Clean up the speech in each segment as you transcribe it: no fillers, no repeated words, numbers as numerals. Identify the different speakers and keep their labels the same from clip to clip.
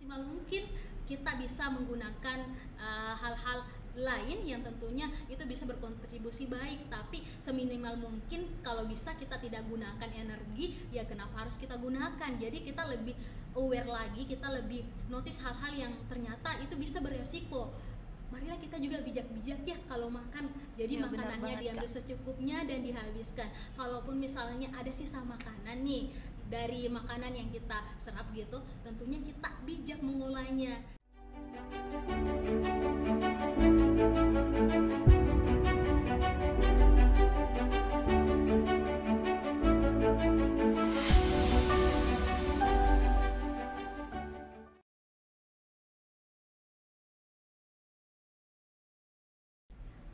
Speaker 1: semaksimal mungkin kita bisa menggunakan hal-hal lain yang tentunya itu bisa berkontribusi baik, tapi seminimal mungkin kalau bisa kita tidak gunakan energi, ya kenapa harus kita gunakan. Jadi kita lebih aware lagi, kita lebih notice hal-hal yang ternyata itu bisa beresiko. Marilah kita juga bijak-bijak ya kalau makan. Jadi
Speaker 2: Ya, benar
Speaker 1: makanannya
Speaker 2: banget,
Speaker 1: diambil
Speaker 2: Kak.
Speaker 1: secukupnya dan dihabiskan. Kalaupun misalnya ada sisa makanan nih dari makanan yang kita serap gitu, tentunya kita bijak mengolahnya.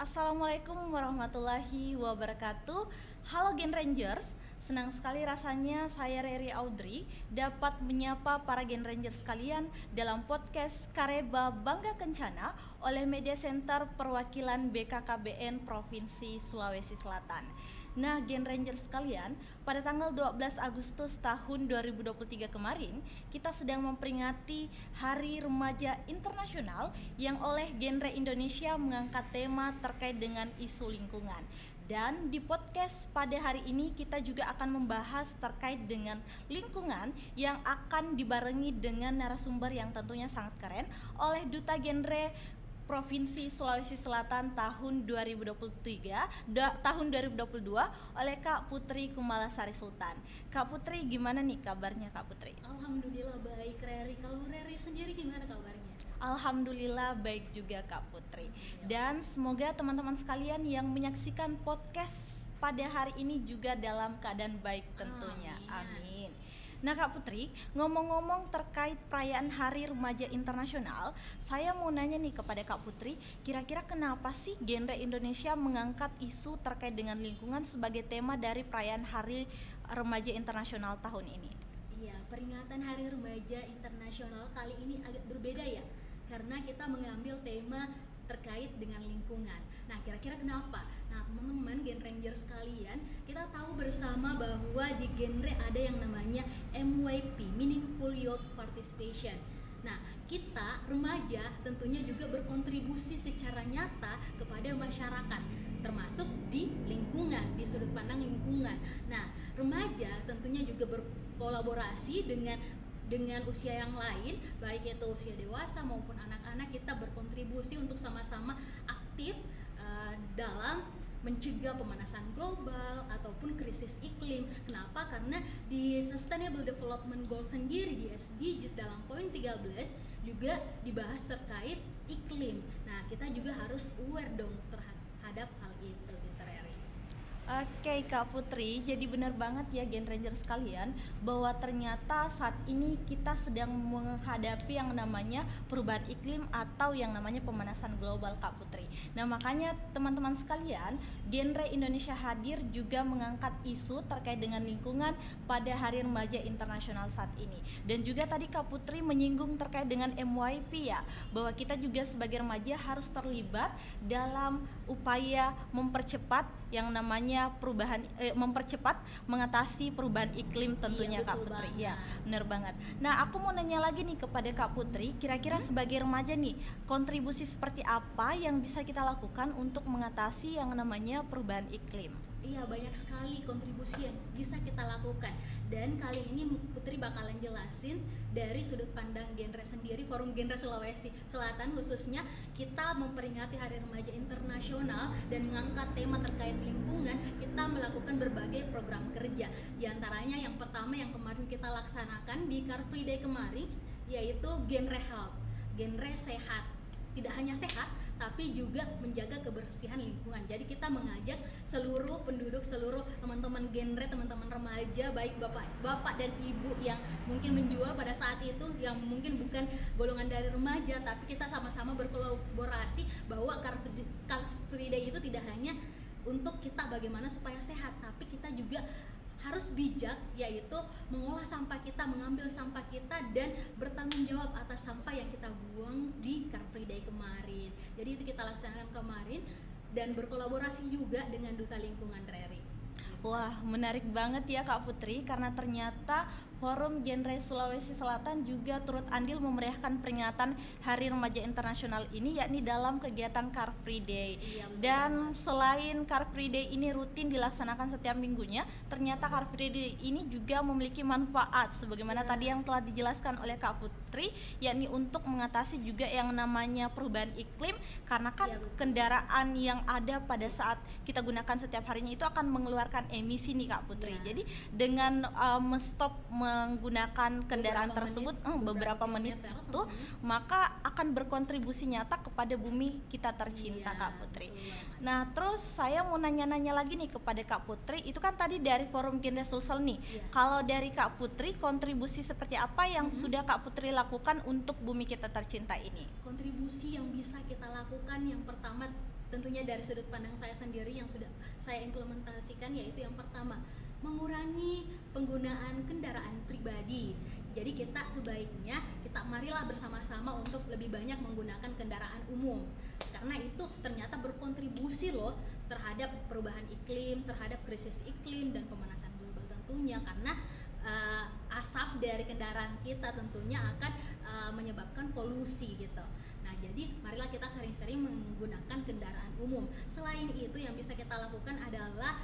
Speaker 2: Assalamualaikum warahmatullahi wabarakatuh. Halo Gen Rangers, senang sekali rasanya saya Reri Audrey dapat menyapa para Gen Rangers sekalian dalam podcast Kareba Bangga Kencana oleh Media Center Perwakilan BKKBN Provinsi Sulawesi Selatan. Nah, Gen Rangers sekalian, pada tanggal 12 Agustus tahun 2023 kemarin, kita sedang memperingati Hari Remaja Internasional yang oleh Genre Indonesia mengangkat tema terkait dengan isu lingkungan. Dan di podcast pada hari ini kita juga akan membahas terkait dengan lingkungan yang akan dibarengi dengan narasumber yang tentunya sangat keren oleh Duta Genre Provinsi Sulawesi Selatan tahun 2023 tahun 2022 oleh Kak Putri Kumalasari Sultan. Kak Putri, gimana nih kabarnya Kak Putri?
Speaker 1: Alhamdulillah baik Reri. Kalau Reri sendiri gimana kabarnya?
Speaker 2: Alhamdulillah baik juga Kak Putri. Dan semoga teman-teman sekalian yang menyaksikan podcast pada hari ini juga dalam keadaan baik tentunya. Amin. Nah Kak Putri, ngomong-ngomong terkait perayaan Hari Remaja Internasional, saya mau nanya nih kepada Kak Putri, kira-kira kenapa sih Genre Indonesia mengangkat isu terkait dengan lingkungan sebagai tema dari perayaan Hari Remaja Internasional tahun ini?
Speaker 1: Iya, peringatan Hari Remaja Internasional kali ini agak berbeda ya, karena kita mengambil tema terkait dengan lingkungan. Nah, kira-kira kenapa? Nah, teman-teman Gen Ranger sekalian, kita tahu bersama bahwa di genre ada yang namanya MYP, Meaningful Youth Participation. Nah, kita remaja tentunya juga berkontribusi secara nyata kepada masyarakat, termasuk di lingkungan, di sudut pandang lingkungan. Nah, remaja tentunya juga berkolaborasi dengan usia yang lain, baik itu usia dewasa maupun anak-anak, kita berkontribusi untuk sama-sama aktif dalam mencegah pemanasan global ataupun krisis iklim. Kenapa? Karena di Sustainable Development Goals sendiri di SDGs dalam poin 13 juga dibahas terkait iklim. Nah, kita juga harus aware dong terhadap hal itu, gitu Reri.
Speaker 2: Oke Kak Putri, jadi benar banget ya Gen Ranger sekalian bahwa ternyata saat ini kita sedang menghadapi yang namanya perubahan iklim atau yang namanya pemanasan global Kak Putri. Nah makanya teman-teman sekalian, Genre Indonesia hadir juga mengangkat isu terkait dengan lingkungan pada Hari Remaja Internasional saat ini. Dan juga tadi Kak Putri menyinggung terkait dengan MYP ya, bahwa kita juga sebagai remaja harus terlibat dalam upaya mempercepat yang namanya perubahan mempercepat mengatasi perubahan iklim tentunya
Speaker 1: Iya,
Speaker 2: Kak Putri. Ya, benar banget. Nah, aku mau nanya lagi nih kepada Kak Putri, kira-kira sebagai remaja nih, kontribusi seperti apa yang bisa kita lakukan untuk mengatasi yang namanya perubahan iklim?
Speaker 1: Iya, banyak sekali kontribusi yang bisa kita lakukan. Dan kali ini Putri bakalan jelasin dari sudut pandang genre sendiri, Forum Genre Sulawesi Selatan khususnya, kita memperingati Hari Remaja Internasional dan mengangkat tema terkait lingkungan, kita melakukan berbagai program kerja. Di antaranya yang pertama yang kemarin kita laksanakan di Car Free Day kemarin, yaitu genre health, genre sehat. Tidak hanya sehat, tapi juga menjaga kebersihan lingkungan. Jadi kita mengajak seluruh penduduk, seluruh teman-teman genre, teman-teman remaja, baik bapak dan ibu yang mungkin menjual pada saat itu, yang mungkin bukan golongan dari remaja, tapi kita sama-sama berkolaborasi bahwa Car Free Day itu tidak hanya untuk kita bagaimana supaya sehat, tapi kita juga harus bijak, yaitu mengolah sampah kita, mengambil sampah kita, dan bertanggung jawab atas sampah yang kita buang di Car Free Day kemarin. Jadi itu kita laksanakan kemarin dan berkolaborasi juga dengan Duta Lingkungan RRI.
Speaker 2: Wah, menarik banget ya Kak Putri, karena ternyata Forum Genre Sulawesi Selatan juga turut andil memeriahkan peringatan Hari Remaja Internasional ini, yakni dalam kegiatan Car Free Day.
Speaker 1: Iya, betul
Speaker 2: Dan
Speaker 1: banget.
Speaker 2: selain Car Free Day ini rutin dilaksanakan setiap minggunya, ternyata Car Free Day ini juga memiliki manfaat sebagaimana
Speaker 1: Iya.
Speaker 2: tadi yang telah dijelaskan oleh Kak Putri, yakni untuk mengatasi juga yang namanya perubahan iklim, karena kan
Speaker 1: Iya, betul.
Speaker 2: kendaraan yang ada pada saat kita gunakan setiap harinya itu akan mengeluarkan emisi nih Kak Putri.
Speaker 1: Ya.
Speaker 2: Jadi dengan stop menggunakan kendaraan tersebut beberapa menit itu, maka akan berkontribusi nyata kepada bumi kita tercinta
Speaker 1: Iya,
Speaker 2: Kak Putri.
Speaker 1: betul banget.
Speaker 2: Nah, terus saya mau nanya-nanya lagi nih kepada Kak Putri. Itu kan tadi dari Forum Genre Sulsel nih.
Speaker 1: Iya.
Speaker 2: Kalau dari Kak Putri, kontribusi seperti apa yang sudah Kak Putri lakukan untuk bumi kita tercinta ini?
Speaker 1: Kontribusi yang bisa kita lakukan yang pertama tentunya dari sudut pandang saya sendiri yang sudah saya implementasikan, yaitu yang pertama, mengurangi penggunaan kendaraan pribadi. Jadi kita sebaiknya marilah bersama-sama untuk lebih banyak menggunakan kendaraan umum, karena itu ternyata berkontribusi loh terhadap perubahan iklim, terhadap krisis iklim dan pemanasan global tentunya, karena asap dari kendaraan kita tentunya akan menyebabkan polusi gitu. Nah, jadi marilah kita sering-sering menggunakan kendaraan umum. Selain itu, yang bisa kita lakukan adalah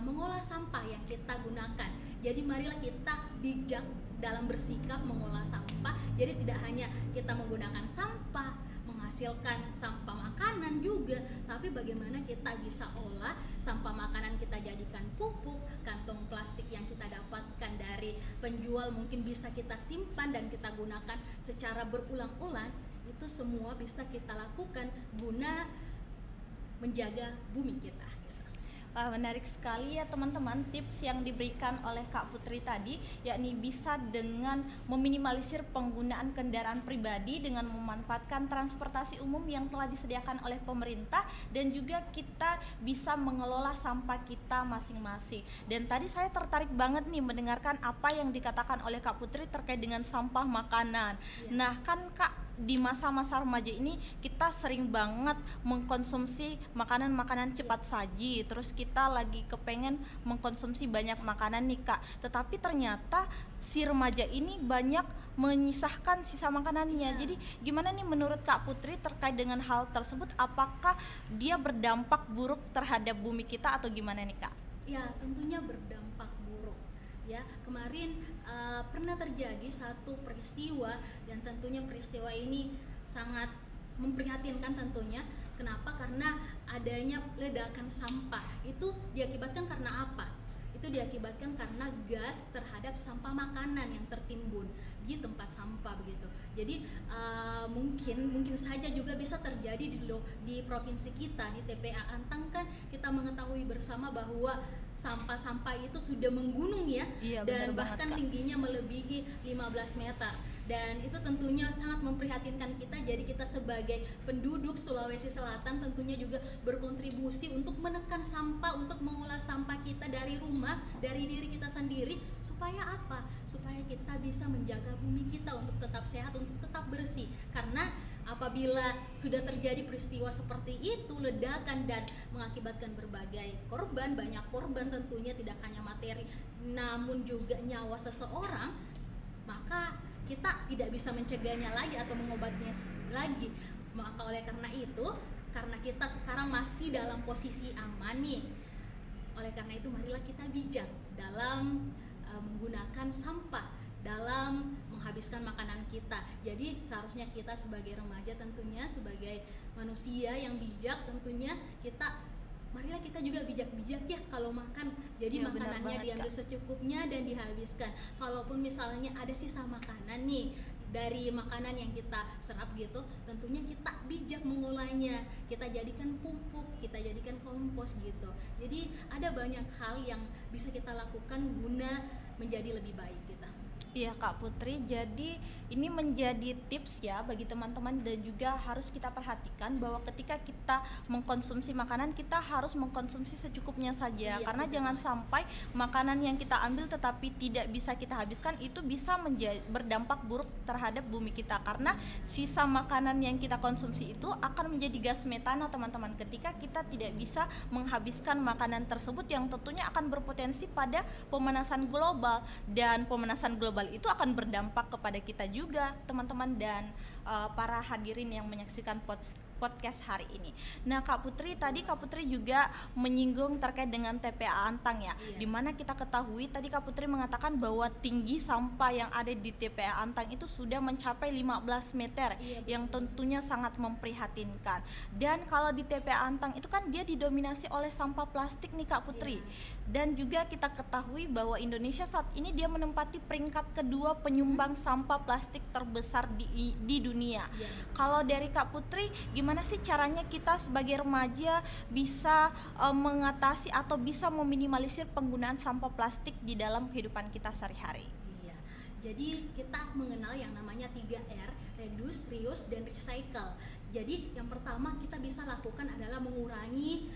Speaker 1: mengolah sampah yang kita gunakan. Jadi marilah kita bijak dalam bersikap mengolah sampah. Jadi tidak hanya kita menggunakan sampah menghasilkan sampah makanan juga, tapi bagaimana kita bisa olah sampah makanan, kita jadikan pupuk, kantong plastik yang kita dapatkan dari penjual mungkin bisa kita simpan dan kita gunakan secara berulang-ulang. Itu semua bisa kita lakukan guna menjaga bumi kita.
Speaker 2: Wah, menarik sekali ya teman-teman tips yang diberikan oleh Kak Putri tadi, yakni bisa dengan meminimalisir penggunaan kendaraan pribadi dengan memanfaatkan transportasi umum yang telah disediakan oleh pemerintah, dan juga kita bisa mengelola sampah kita masing-masing. Dan tadi saya tertarik banget nih mendengarkan apa yang dikatakan oleh Kak Putri terkait dengan sampah makanan. Nah kan Kak, di masa-masa remaja ini kita sering banget mengkonsumsi makanan-makanan cepat saji, terus kita lagi kepengen mengkonsumsi banyak makanan nih Kak, tetapi ternyata si remaja ini banyak menyisahkan sisa makanannya. Jadi gimana nih menurut Kak Putri terkait dengan hal tersebut, apakah dia berdampak buruk terhadap bumi kita atau gimana nih Kak?
Speaker 1: Ya, tentunya berdampak buruk. Ya, kemarin pernah terjadi satu peristiwa, dan tentunya peristiwa ini sangat memprihatinkan tentunya. Kenapa? Karena adanya ledakan sampah. Itu diakibatkan karena apa? Itu diakibatkan karena gas terhadap sampah makanan yang tertimbun di tempat sampah begitu. Jadi mungkin saja juga bisa terjadi di provinsi kita, di TPA Antang kan kita mengetahui bersama bahwa sampah-sampah itu sudah menggunung ya.
Speaker 2: Iya,
Speaker 1: dan
Speaker 2: bahkan
Speaker 1: tingginya melebihi 15 meter. Dan itu tentunya sangat memprihatinkan kita. Jadi kita sebagai penduduk Sulawesi Selatan tentunya juga berkontribusi untuk menekan sampah, untuk mengolah sampah kita dari rumah, dari diri kita sendiri. Supaya apa? Supaya kita bisa menjaga bumi kita untuk tetap sehat, untuk tetap bersih. Karena apabila sudah terjadi peristiwa seperti itu, ledakan dan mengakibatkan berbagai korban, banyak korban tentunya, tidak hanya materi namun juga nyawa seseorang, maka kita tidak bisa mencegahnya lagi atau mengobatinya lagi. Maka oleh karena itu, karena kita sekarang masih dalam posisi aman nih, oleh karena itu marilah kita bijak dalam menggunakan sampah, dalam menghabiskan makanan kita. Jadi seharusnya kita sebagai remaja, tentunya sebagai manusia yang bijak, tentunya marilah kita juga bijak-bijak ya kalau makan. Jadi
Speaker 2: ya,
Speaker 1: makanannya diambil secukupnya dan dihabiskan. Kalaupun misalnya ada sisa makanan nih dari makanan yang kita serap gitu, tentunya kita bijak mengolahnya, kita jadikan pupuk, kita jadikan kompos gitu. Jadi ada banyak hal yang bisa kita lakukan guna menjadi lebih baik kita.
Speaker 2: Iya Kak Putri, jadi ini menjadi tips ya bagi teman-teman dan juga harus kita perhatikan bahwa ketika kita mengkonsumsi makanan kita harus mengkonsumsi secukupnya saja,
Speaker 1: Iya,
Speaker 2: karena
Speaker 1: betul
Speaker 2: jangan
Speaker 1: banget.
Speaker 2: sampai makanan yang kita ambil tetapi tidak bisa kita habiskan itu bisa berdampak buruk terhadap bumi kita, karena sisa makanan yang kita konsumsi itu akan menjadi gas metana teman-teman ketika kita tidak bisa menghabiskan makanan tersebut yang tentunya akan berpotensi pada pemanasan global, dan pemanasan global itu akan berdampak kepada kita juga teman-teman dan para hadirin yang menyaksikan podcast hari ini. Nah Kak Putri, tadi Kak Putri juga menyinggung terkait dengan TPA Antang ya,
Speaker 1: Iya.
Speaker 2: dimana kita ketahui tadi Kak Putri mengatakan bahwa tinggi sampah yang ada di TPA Antang itu sudah mencapai 15 meter,
Speaker 1: Iya,
Speaker 2: yang
Speaker 1: betul.
Speaker 2: tentunya sangat memprihatinkan. Dan kalau di TPA Antang itu kan dia didominasi oleh sampah plastik nih Kak Putri.
Speaker 1: Iya.
Speaker 2: Dan juga kita ketahui bahwa Indonesia saat ini dia menempati peringkat kedua penyumbang sampah plastik terbesar di dunia.
Speaker 1: Iya, betul.
Speaker 2: Kalau dari Kak Putri, gimana sih caranya kita sebagai remaja bisa mengatasi atau bisa meminimalisir penggunaan sampah plastik di dalam kehidupan kita sehari-hari?
Speaker 1: Iya, jadi kita mengenal yang namanya 3R, reduce, reuse, dan recycle. Jadi yang pertama kita bisa lakukan adalah mengurangi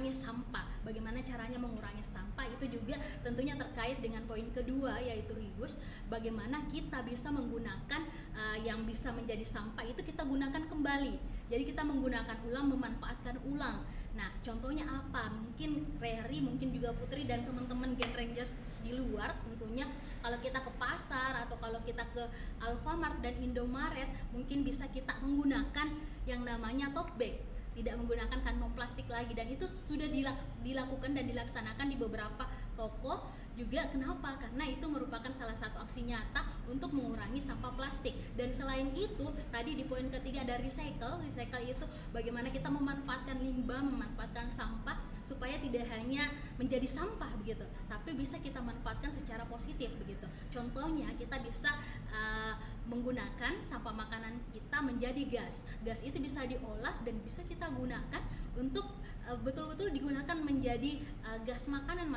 Speaker 1: sampah. Bagaimana caranya mengurangi sampah? Itu juga tentunya terkait dengan poin kedua yaitu reuse. Bagaimana kita bisa menggunakan yang bisa menjadi sampah itu kita gunakan kembali. Jadi kita menggunakan ulang, memanfaatkan ulang. Nah, contohnya apa? Mungkin Reri, mungkin juga Putri dan teman-teman Gen Rangers di luar tentunya kalau kita ke pasar atau kalau kita ke Alfamart dan Indomaret mungkin bisa kita menggunakan yang namanya tote bag, tidak menggunakan kantong plastik lagi, dan itu sudah dilakukan dan dilaksanakan di beberapa toko juga. Kenapa? Karena itu merupakan salah satu aksi nyata untuk mengurangi sampah plastik. Dan selain itu tadi di poin ketiga ada recycle itu bagaimana kita memanfaatkan limbah, memanfaatkan sampah supaya tidak hanya menjadi sampah begitu, tapi bisa kita manfaatkan secara positif begitu. Contohnya kita bisa menggunakan sampah makanan kita menjadi gas. Gas itu bisa diolah dan bisa kita gunakan untuk betul-betul digunakan menjadi gas makanan.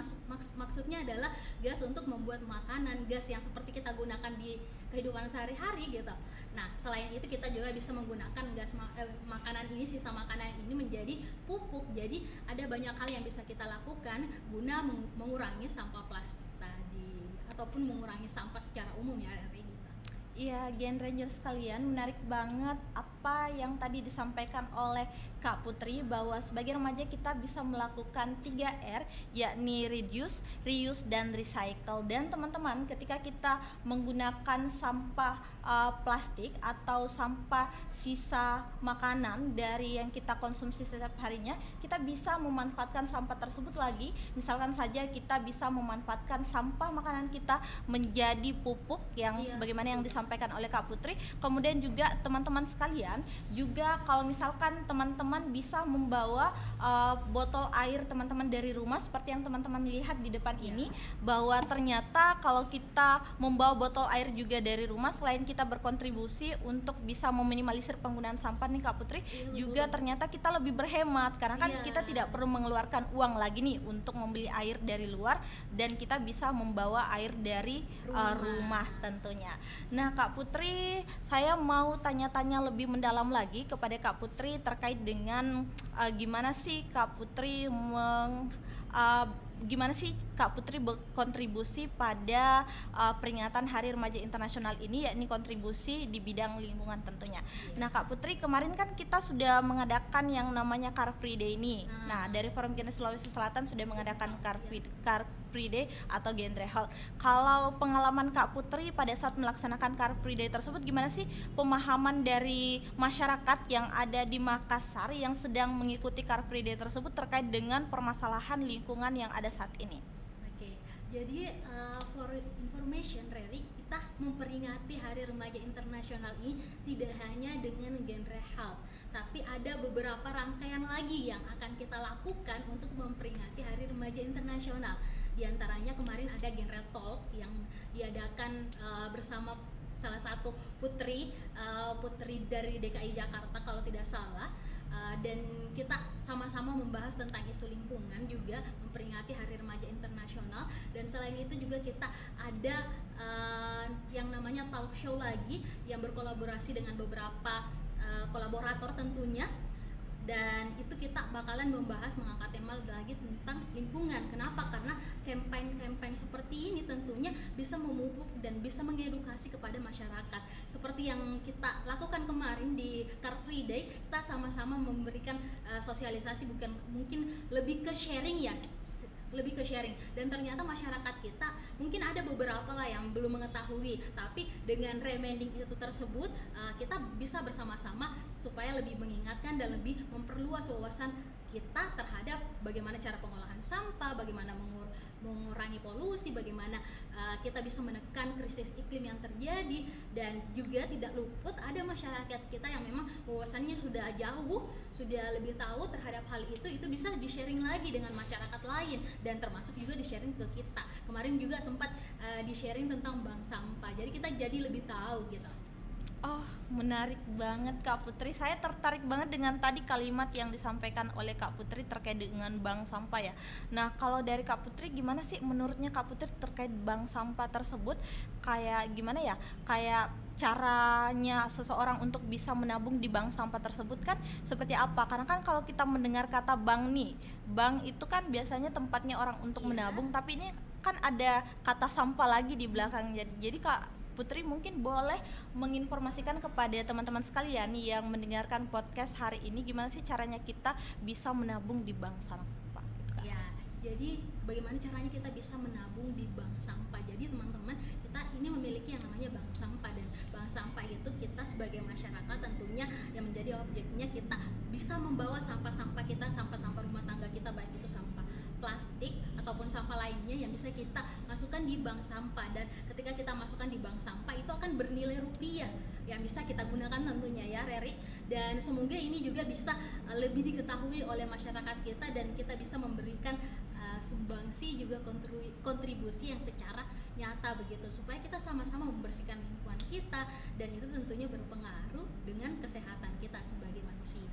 Speaker 1: Maksudnya adalah gas untuk membuat makanan, gas yang seperti kita gunakan di kehidupan sehari-hari gitu. Nah, selain itu kita juga bisa menggunakan gas makanan ini, sisa makanan ini menjadi pupuk. Jadi ada banyak hal yang bisa kita lakukan guna mengurangi sampah plastik tadi ataupun mengurangi sampah secara umum ya, kayak gitu.
Speaker 2: Iya, Gen Ranger sekalian, menarik banget apa yang tadi disampaikan oleh Kak Putri bahwa sebagai remaja kita bisa melakukan 3R, yakni reduce, reuse, dan recycle. Dan teman-teman, ketika kita menggunakan sampah plastik atau sampah sisa makanan dari yang kita konsumsi setiap harinya, kita bisa memanfaatkan sampah tersebut lagi. Misalkan saja kita bisa memanfaatkan sampah makanan kita menjadi pupuk yang sebagaimana yang disampaikan oleh Kak Putri. Kemudian juga teman-teman sekalian, juga kalau misalkan teman-teman bisa membawa botol air teman-teman dari rumah seperti yang teman-teman lihat di depan ini, bahwa ternyata kalau kita membawa botol air juga dari rumah, selain kita berkontribusi untuk bisa meminimalisir penggunaan sampah nih Kak Putri, juga ternyata kita lebih berhemat karena kan kita tidak perlu mengeluarkan uang lagi nih untuk membeli air dari luar, dan kita bisa membawa air dari rumah tentunya. Nah Kak Putri, saya mau tanya-tanya lebih mendalam lagi kepada Kak Putri terkait dengan gimana sih Kak Putri gimana sih Kak Putri berkontribusi pada peringatan Hari Remaja Internasional ini, yakni kontribusi di bidang lingkungan tentunya. Nah Kak Putri, kemarin kan kita sudah mengadakan yang namanya Car Free Day ini. Nah dari Forum Genre Sulawesi Selatan sudah mengadakan Car Free Day atau Genre Hall. Kalau pengalaman Kak Putri pada saat melaksanakan Car Free Day tersebut, gimana sih pemahaman dari masyarakat yang ada di Makassar yang sedang mengikuti Car Free Day tersebut terkait dengan permasalahan lingkungan yang ada saat ini?
Speaker 1: Jadi for information, Reri, kita memperingati Hari Remaja Internasional ini tidak hanya dengan genre health, tapi ada beberapa rangkaian lagi yang akan kita lakukan untuk memperingati Hari Remaja Internasional. Di antaranya kemarin ada genre talk yang diadakan bersama salah satu putri dari DKI Jakarta kalau tidak salah. Dan kita sama-sama membahas tentang isu lingkungan, juga memperingati Hari Remaja Internasional. Dan selain itu juga kita ada yang namanya talk show lagi yang berkolaborasi dengan beberapa kolaborator tentunya, dan itu kita bakalan mengangkat tema lagi tentang lingkungan. Kenapa? Karena campaign seperti ini tentunya bisa memupuk dan bisa mengedukasi kepada masyarakat. Seperti yang kita lakukan kemarin di Car Free Day, kita sama-sama memberikan sosialisasi, bukan mungkin lebih ke sharing ya, dan ternyata masyarakat kita mungkin ada beberapa lah yang belum mengetahui, tapi dengan reminding itu tersebut kita bisa bersama-sama supaya lebih mengingatkan dan lebih memperluas wawasan kita terhadap bagaimana cara pengolahan sampah, bagaimana mengurangi polusi, bagaimana kita bisa menekan krisis iklim yang terjadi. Dan juga tidak luput ada masyarakat kita yang memang wawasannya sudah jauh, sudah lebih tahu terhadap hal itu bisa di-sharing lagi dengan masyarakat lain, dan termasuk juga di-sharing ke kita. Kemarin juga sempat di-sharing tentang bank sampah, jadi kita jadi lebih tahu gitu.
Speaker 2: Oh, menarik banget Kak Putri. Saya tertarik banget dengan tadi kalimat yang disampaikan oleh Kak Putri terkait dengan bank sampah ya. Nah, kalau dari Kak Putri gimana sih menurutnya Kak Putri terkait bank sampah tersebut? Kayak gimana ya? Kayak caranya seseorang untuk bisa menabung di bank sampah tersebut kan seperti apa? Karena kan kalau kita mendengar kata bank nih, bank itu kan biasanya tempatnya orang untuk menabung, tapi ini kan ada kata sampah lagi di belakangnya. Jadi Kak Putri mungkin boleh menginformasikan kepada teman-teman sekalian yang mendengarkan podcast hari ini gimana sih caranya kita bisa menabung di bank sampah.
Speaker 1: Ya, jadi bagaimana caranya kita bisa menabung di bank sampah. Jadi teman-teman, kita ini memiliki yang namanya bank sampah, dan bank sampah itu kita sebagai masyarakat tentunya yang menjadi objeknya kita bisa membawa sampah-sampah kita, sampah-sampah rumah tangga kita, baik itu sampah plastik ataupun sampah lainnya yang bisa kita masukkan di bank sampah. Dan ketika kita masukkan di bank sampah itu akan bernilai rupiah yang bisa kita gunakan tentunya ya Reri. Dan semoga ini juga bisa lebih diketahui oleh masyarakat kita, dan kita bisa memberikan sumbangsi juga kontribusi yang secara nyata begitu, supaya kita sama-sama membersihkan lingkungan kita, dan itu tentunya berpengaruh dengan kesehatan kita sebagai manusia.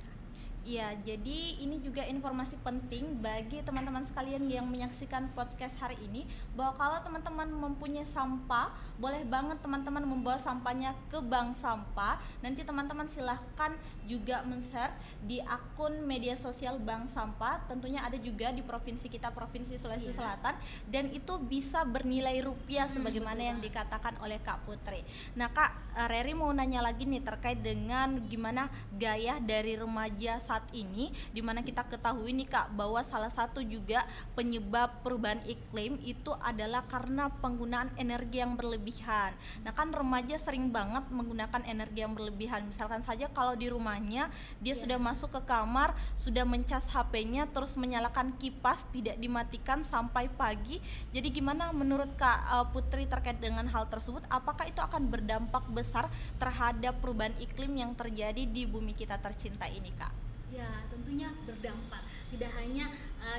Speaker 2: Iya, jadi ini juga informasi penting bagi teman-teman sekalian yang menyaksikan podcast hari ini, bahwa kalau teman-teman mempunyai sampah, boleh banget teman-teman membawa sampahnya ke bank sampah. Nanti teman-teman silahkan juga men-share di akun media sosial bank sampah. Tentunya ada juga di provinsi kita, Provinsi Sulawesi Selatan, dan itu bisa bernilai rupiah sebagaimana yang dikatakan oleh Kak Putri. Nah Kak, Reri mau nanya lagi nih terkait dengan gimana gaya dari remaja saat ini, dimana kita ketahui nih Kak bahwa salah satu juga penyebab perubahan iklim itu adalah karena penggunaan energi yang berlebihan. Nah kan remaja sering banget menggunakan energi yang berlebihan, misalkan saja kalau di rumahnya dia sudah masuk ke kamar, sudah mencas HP-nya, terus menyalakan kipas tidak dimatikan sampai pagi. Jadi gimana menurut Kak Putri terkait dengan hal tersebut? Apakah itu akan berdampak besar terhadap perubahan iklim yang terjadi di bumi kita tercinta ini Kak?
Speaker 1: Ya, tentunya berdampak. Tidak hanya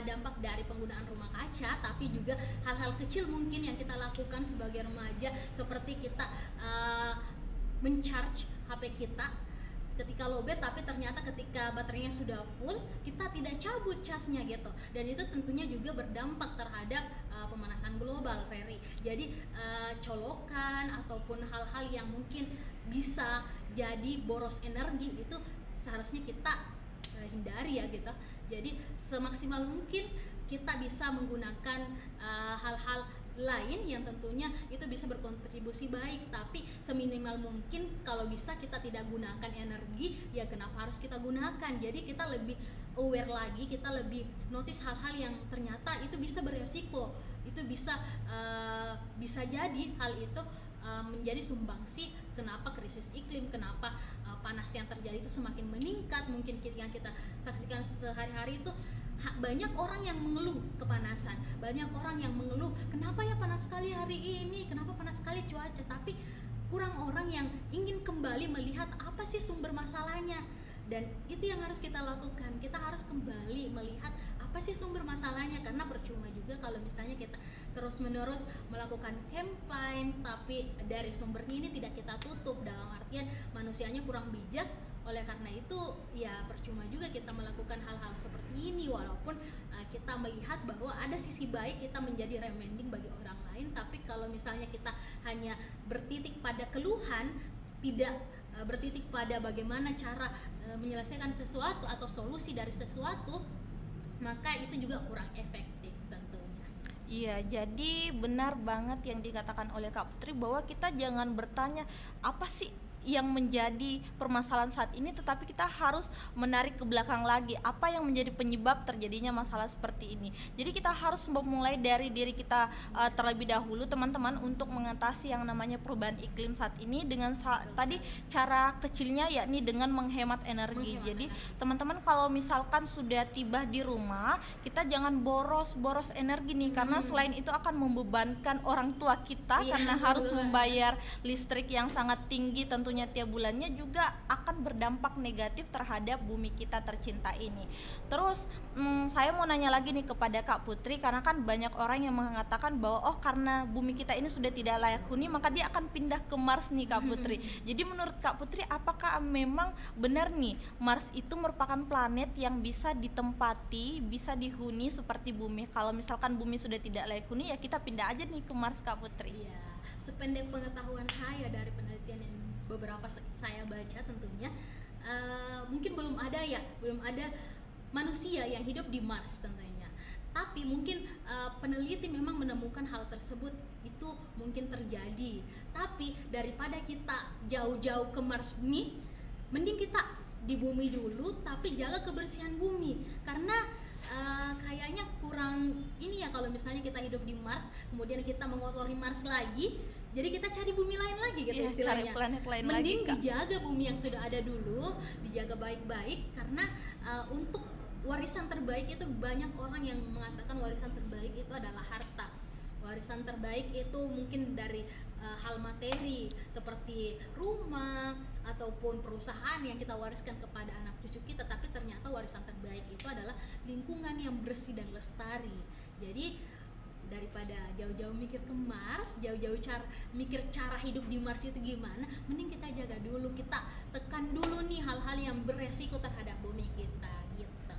Speaker 1: dampak dari penggunaan rumah kaca, tapi juga hal-hal kecil mungkin yang kita lakukan sebagai remaja, seperti kita mencharge HP kita ketika lowbat, tapi ternyata ketika baterainya sudah full kita tidak cabut casnya gitu, dan itu tentunya juga berdampak terhadap pemanasan global, Ferry. Jadi colokan ataupun hal-hal yang mungkin bisa jadi boros energi itu seharusnya kita hindari ya gitu. Jadi semaksimal mungkin kita bisa menggunakan hal-hal lain yang tentunya itu bisa berkontribusi baik, tapi seminimal mungkin kalau bisa kita tidak gunakan energi, ya kenapa harus kita gunakan. Jadi kita lebih aware lagi, kita lebih notice hal-hal yang ternyata itu bisa beresiko, itu bisa jadi hal itu menjadi sumbangsi kenapa krisis iklim, kenapa panas yang terjadi itu semakin meningkat. Mungkin yang kita saksikan sehari-hari itu banyak orang yang mengeluh kepanasan, banyak orang yang mengeluh kenapa ya panas sekali hari ini, kenapa panas sekali cuaca, tapi kurang orang yang ingin kembali melihat apa sih sumber masalahnya. Dan itu yang harus kita lakukan, kita harus kembali melihat apa sih sumber masalahnya, karena percuma juga kalau misalnya kita terus-menerus melakukan campaign tapi dari sumbernya ini tidak kita tutup, dalam artian manusianya kurang bijak Oleh karena itu ya percuma juga kita melakukan hal-hal seperti ini, walaupun kita melihat bahwa ada sisi baik kita menjadi reminding bagi orang lain. Tapi kalau misalnya kita hanya bertitik pada keluhan, tidak bertitik pada bagaimana cara menyelesaikan sesuatu atau solusi dari sesuatu, maka itu juga kurang efektif tentunya.
Speaker 2: Iya, jadi benar banget yang dikatakan oleh Kak Putri bahwa kita jangan bertanya apa sih yang menjadi permasalahan saat ini, tetapi kita harus menarik ke belakang lagi apa yang menjadi penyebab terjadinya masalah seperti ini. Jadi kita harus memulai dari diri kita terlebih dahulu teman-teman, untuk mengatasi yang namanya perubahan iklim saat ini dengan tadi cara kecilnya yakni dengan menghemat energi. Jadi teman-teman kalau misalkan sudah tiba di rumah, kita jangan boros energi nih, karena selain itu akan membebankan orang tua kita karena harus membayar listrik yang sangat tinggi tentunya tiap bulannya, juga akan berdampak negatif terhadap bumi kita tercinta ini. Terus saya mau nanya lagi nih kepada Kak Putri, karena kan banyak orang yang mengatakan bahwa karena bumi kita ini sudah tidak layak huni maka dia akan pindah ke Mars nih Kak Putri. Jadi menurut Kak Putri, apakah memang benar nih Mars itu merupakan planet yang bisa ditempati, bisa dihuni seperti bumi? Kalau misalkan bumi sudah tidak layak huni, ya kita pindah aja nih ke Mars Kak Putri.
Speaker 1: Iya, sependek pengetahuan saya dari penelitian yang beberapa saya baca tentunya, mungkin belum ada manusia yang hidup di Mars tentunya. Tapi mungkin peneliti memang menemukan hal tersebut itu mungkin terjadi. Tapi daripada kita jauh-jauh ke Mars nih, mending kita di bumi dulu tapi jaga kebersihan bumi. Karena kayaknya kurang ini ya kalau misalnya kita hidup di Mars kemudian kita mengotori Mars lagi, jadi kita cari bumi lain lagi gitu istilahnya.
Speaker 2: Cari planet lain
Speaker 1: mending
Speaker 2: lagi, Kak.
Speaker 1: dijaga bumi yang sudah ada dulu, dijaga baik-baik, karena untuk warisan terbaik itu banyak orang yang mengatakan warisan terbaik itu adalah harta. Warisan terbaik itu mungkin dari hal materi seperti rumah ataupun perusahaan yang kita wariskan kepada anak cucu kita, tapi ternyata warisan terbaik itu adalah lingkungan yang bersih dan lestari. Jadi daripada jauh-jauh mikir ke Mars, jauh-jauh mikir cara hidup di Mars itu gimana, mending kita jaga dulu, kita tekan dulu nih hal-hal yang beresiko terhadap bumi kita gitu.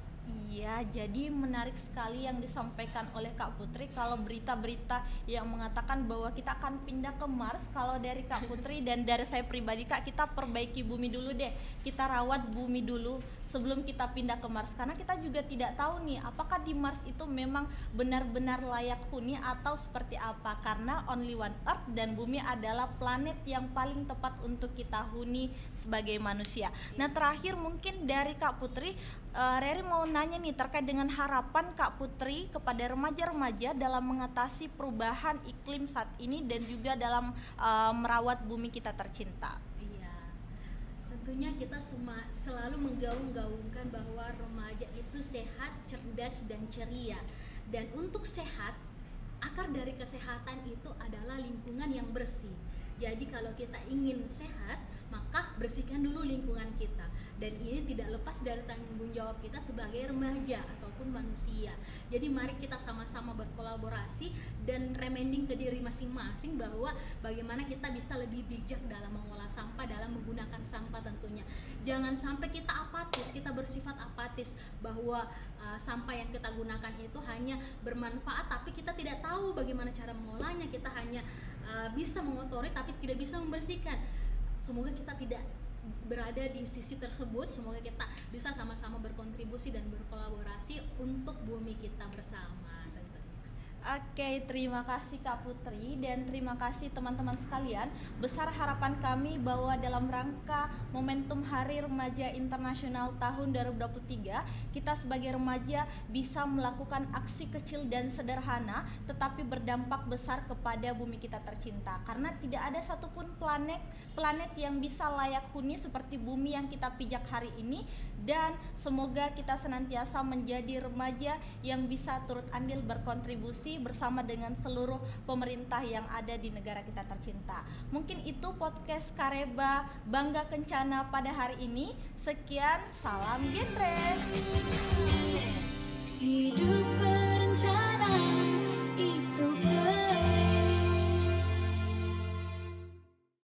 Speaker 2: Iya, jadi menarik sekali yang disampaikan oleh Kak Putri. Kalau berita-berita yang mengatakan bahwa kita akan pindah ke Mars, kalau dari Kak Putri dan dari saya pribadi Kak, kita perbaiki bumi dulu deh, kita rawat bumi dulu sebelum kita pindah ke Mars, karena kita juga tidak tahu nih apakah di Mars itu memang benar-benar layak huni atau seperti apa, karena only one Earth dan bumi adalah planet yang paling tepat untuk kita huni sebagai manusia. Nah terakhir mungkin dari Kak Putri, Reri mau nanya nih terkait dengan harapan Kak Putri kepada remaja-remaja dalam mengatasi perubahan iklim saat ini dan juga dalam merawat bumi kita tercinta.
Speaker 1: Iya, tentunya kita selalu menggaung-gaungkan bahwa remaja itu sehat, cerdas, dan ceria. Dan untuk sehat, akar dari kesehatan itu adalah lingkungan yang bersih. Jadi kalau kita ingin sehat, maka bersihkan dulu lingkungan kita. Dan ini tidak lepas dari tanggung jawab kita sebagai remaja ataupun manusia. Jadi mari kita sama-sama berkolaborasi dan reminding ke diri masing-masing bahwa bagaimana kita bisa lebih bijak dalam mengolah sampah, dalam menggunakan sampah tentunya. Jangan sampai kita apatis, kita bersifat apatis bahwa sampah yang kita gunakan itu hanya bermanfaat tapi kita tidak tahu bagaimana cara mengolahnya. Kita hanya bisa mengotori tapi tidak bisa membersihkan. Semoga kita tidak berada di sisi tersebut. Semoga kita bisa sama-sama berkontribusi dan berkolaborasi untuk bumi kita bersama.
Speaker 2: Oke, terima kasih Kak Putri dan terima kasih teman-teman sekalian. Besar harapan kami bahwa dalam rangka momentum Hari Remaja Internasional tahun 2023, kita sebagai remaja bisa melakukan aksi kecil dan sederhana tetapi berdampak besar kepada bumi kita tercinta. Karena tidak ada satupun planet yang bisa layak huni seperti bumi yang kita pijak hari ini. Dan semoga kita senantiasa menjadi remaja yang bisa turut andil berkontribusi bersama dengan seluruh pemerintah yang ada di negara kita tercinta. Mungkin itu podcast Kareba Bangga Kencana pada hari ini. Sekian, salam genre.
Speaker 3: Hidup